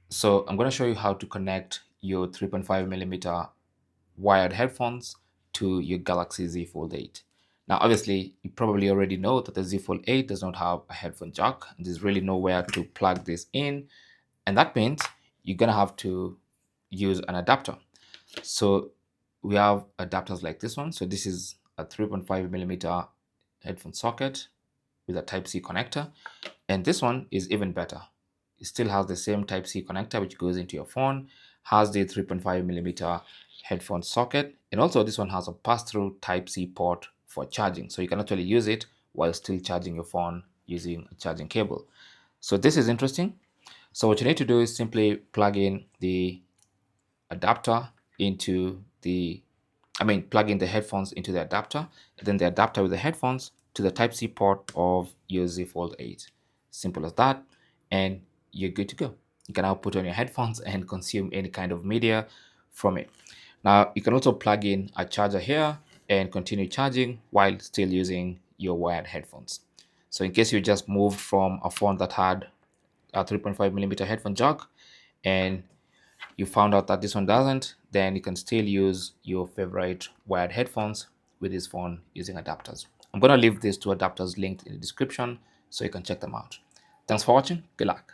So I'm going to show you how to connect your 3.5 millimeter wired headphones to your Galaxy Z Fold 8. Now, obviously, you probably already know that the Z Fold 8 does not have a headphone jack. There's really nowhere to plug this in, and that means you're gonna have to use an adapter. So we have adapters like this one. So this is a 3.5 millimeter headphone socket with a Type-C connector, and this one is even better. It still has the same Type-C connector which goes into your phone, has the 3.5 millimeter headphone socket, and also this one has a pass-through Type-C port for charging. So you can actually use it while still charging your phone using a charging cable. So this is interesting. So what you need to do is simply plug in the adapter into the, plug in the headphones into the adapter, and then the adapter with the headphones to the Type-C port of your Z Fold 8. Simple as that, and you're good to go. You can now put on your headphones and consume any kind of media from it. Now, you can also plug in a charger here and continue charging while still using your wired headphones. So in case you just moved from a phone that had a 3.5 millimeter headphone jack and you found out that this one doesn't, then you can still use your favorite wired headphones with this phone using adapters. I'm going to leave these two adapters linked in the description so you can check them out. Thanks for watching. Good luck.